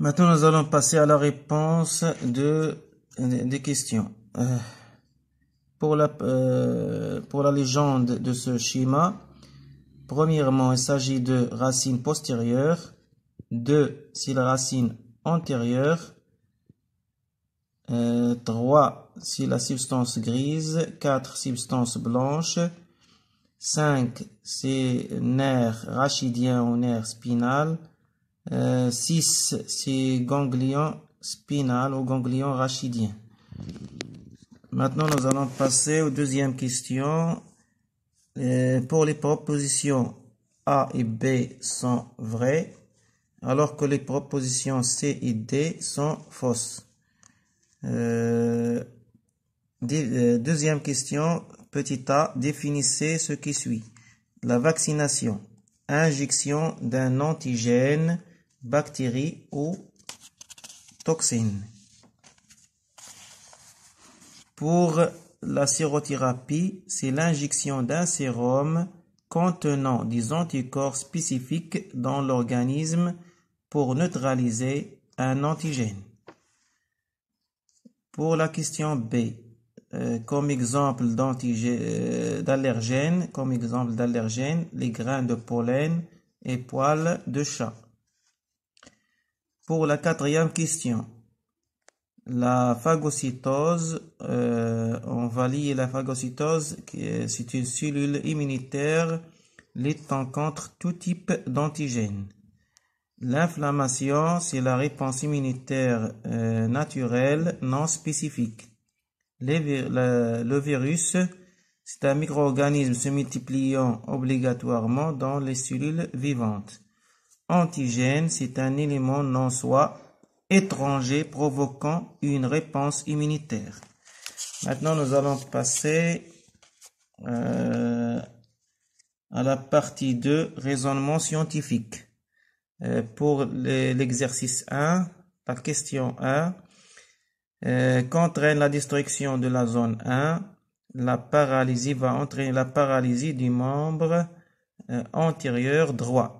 Maintenant, nous allons passer à la réponse des questions. Pour la légende de ce schéma, premièrement, il s'agit de racine postérieure. 2, c'est la racine antérieure. 3, c'est la substance grise. 4, substance blanche. 5, c'est nerf rachidien ou nerf spinal. 6, c'est ganglion spinal ou ganglion rachidien. Maintenant, nous allons passer aux deuxièmes questions. Pour les propositions A et B sont vraies, alors que les propositions C et D sont fausses. Deuxième question, petit a, définissez ce qui suit. La vaccination, injection d'un antigène, bactérie ou toxine. Pour la sérothérapie, c'est l'injection d'un sérum contenant des anticorps spécifiques dans l'organisme pour neutraliser un antigène. Pour la question B, comme exemple d'allergène, les grains de pollen et poils de chat. Pour la quatrième question, la phagocytose, on va lier la phagocytose, c'est une cellule immunitaire luttant contre tout type d'antigène. L'inflammation, c'est la réponse immunitaire naturelle non spécifique. Le virus, c'est un micro-organisme se multipliant obligatoirement dans les cellules vivantes. Antigène, c'est un élément non soi étranger provoquant une réponse immunitaire. Maintenant, nous allons passer à la partie 2, raisonnement scientifique. Pour l'exercice 1, la question 1, qu'entraîne la destruction de la zone 1, la paralysie va entraîner la paralysie du membre antérieur droit.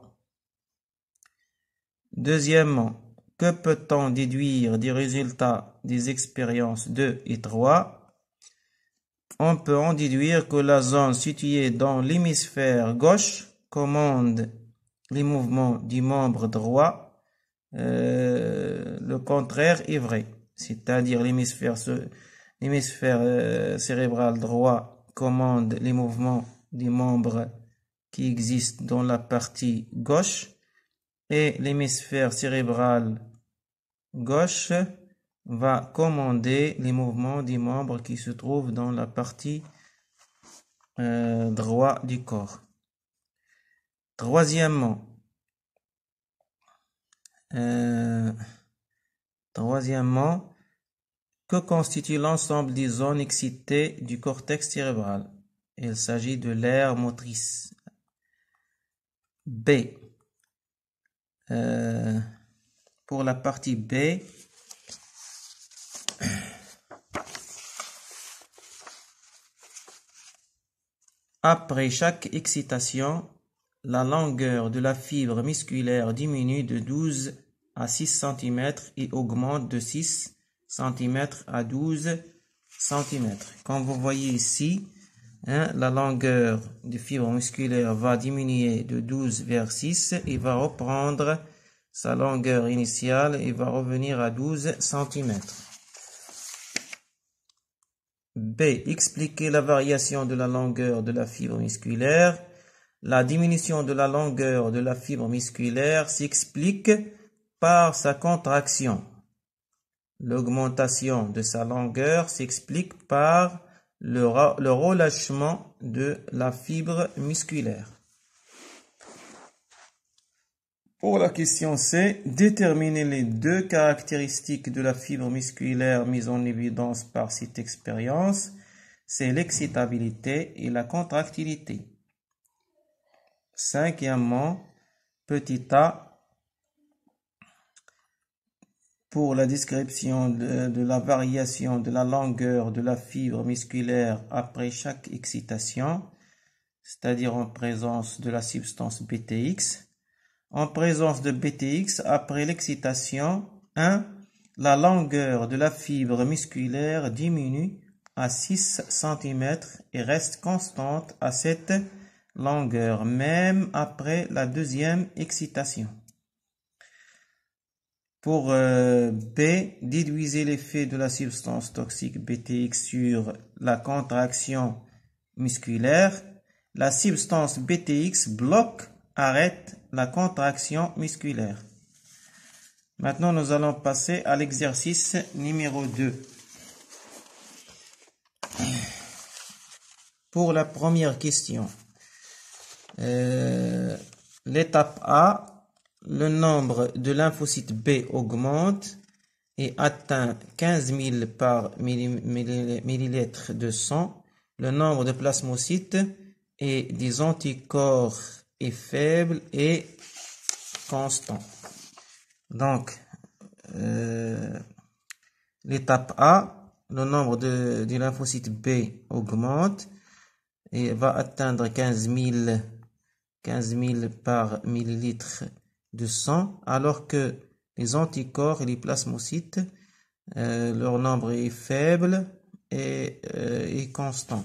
Deuxièmement, que peut-on déduire des résultats des expériences 2 et 3? On peut en déduire que la zone située dans l'hémisphère gauche commande les mouvements du membre droit. Le contraire est vrai, c'est-à-dire l'hémisphère cérébral droit commande les mouvements des membres qui existent dans la partie gauche et l'hémisphère cérébral gauche va commander les mouvements des membres qui se trouvent dans la partie droit du corps. Troisièmement, que constitue l'ensemble des zones excitées du cortex cérébral? Il s'agit de l'aire motrice. B. Pour la partie B, après chaque excitation, la longueur de la fibre musculaire diminue de 12 à 6 cm et augmente de 6 cm à 12 cm. Comme vous voyez ici, la longueur de fibre musculaire va diminuer de 12 vers 6 et va reprendre sa longueur initiale et va revenir à 12 cm. B. Expliquer la variation de la longueur de la fibre musculaire. La diminution de la longueur de la fibre musculaire s'explique par sa contraction. L'augmentation de sa longueur s'explique par le relâchement de la fibre musculaire. Pour la question C, déterminer les deux caractéristiques de la fibre musculaire mises en évidence par cette expérience, c'est l'excitabilité et la contractilité. Cinquièmement, petit a, pour la description de la variation de la longueur de la fibre musculaire après chaque excitation, c'est-à-dire en présence de la substance BTX, En présence de BTX, après l'excitation, 1. La longueur de la fibre musculaire diminue à 6 cm et reste constante à cette longueur, même après la deuxième excitation. Pour B, déduisez l'effet de la substance toxique BTX sur la contraction musculaire. La substance BTX bloque, arrête la contraction musculaire. Maintenant, nous allons passer à l'exercice numéro 2. Pour la première question, l'étape A, le nombre de lymphocytes B augmente et atteint 15 000 par millilitre de sang. Le nombre de plasmocytes et des anticorps est faible et constant. Donc, l'étape A, le nombre de lymphocytes B augmente et va atteindre 15 000 par millilitre de sang, alors que les anticorps et les plasmocytes, leur nombre est faible et constant.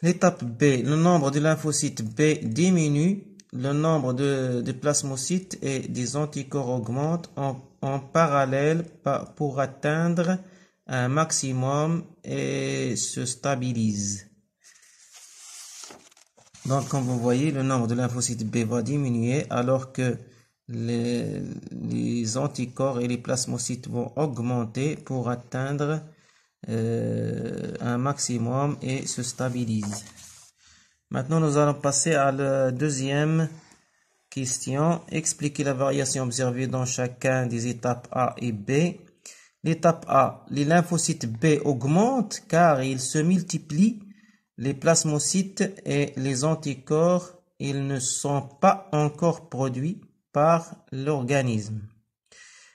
L'étape B, le nombre de lymphocytes B diminue, le nombre de plasmocytes et des anticorps augmente en parallèle pour atteindre un maximum et se stabilise. Donc, comme vous voyez, le nombre de lymphocytes B va diminuer alors que les anticorps et les plasmocytes vont augmenter pour atteindre un maximum et se stabilise. Maintenant, nous allons passer à la deuxième question. Expliquer la variation observée dans chacun des étapes A et B. L'étape A, les lymphocytes B augmentent car ils se multiplient. Les plasmocytes et les anticorps, ils ne sont pas encore produits par l'organisme.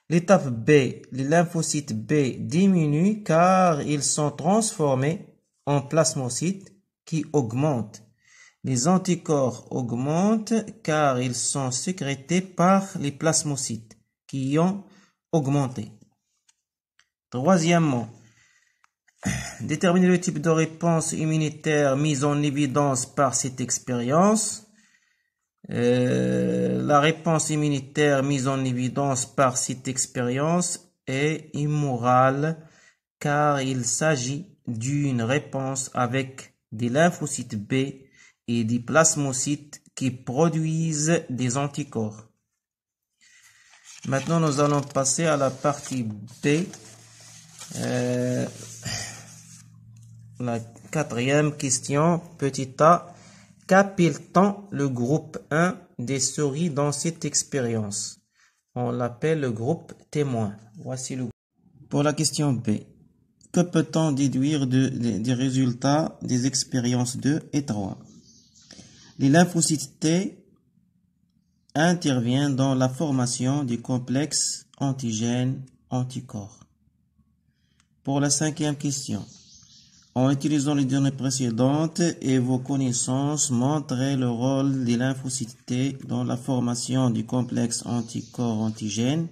L'étape B, les lymphocytes B diminuent car ils sont transformés en plasmocytes qui augmentent. Les anticorps augmentent car ils sont sécrétés par les plasmocytes qui ont augmenté. Troisièmement, déterminer le type de réponse immunitaire mise en évidence par cette expérience. La réponse immunitaire mise en évidence par cette expérience est immorale car il s'agit d'une réponse avec des lymphocytes B et des plasmocytes qui produisent des anticorps. Maintenant, nous allons passer à la partie B. La quatrième question, petit a. Qu'appelle-t-on le groupe 1 des souris dans cette expérience? On l'appelle le groupe témoin. Voici le groupe. Pour la question B. Que peut-on déduire des résultats des expériences 2 et 3? Les lymphocytes T interviennent dans la formation du complexe antigène-anticorps. Pour la cinquième question, en utilisant les données précédentes et vos connaissances, montrez le rôle des lymphocytes T dans la formation du complexe anticorps-antigène.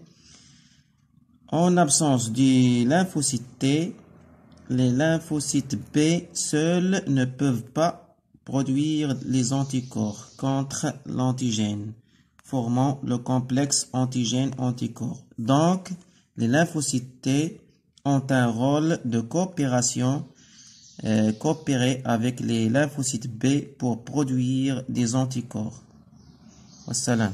En absence du lymphocyte T, les lymphocytes B seuls ne peuvent pas produire les anticorps contre l'antigène, formant le complexe antigène-anticorps. Donc, les lymphocytes T ont un rôle de coopérer avec les lymphocytes B pour produire des anticorps. Wassalam.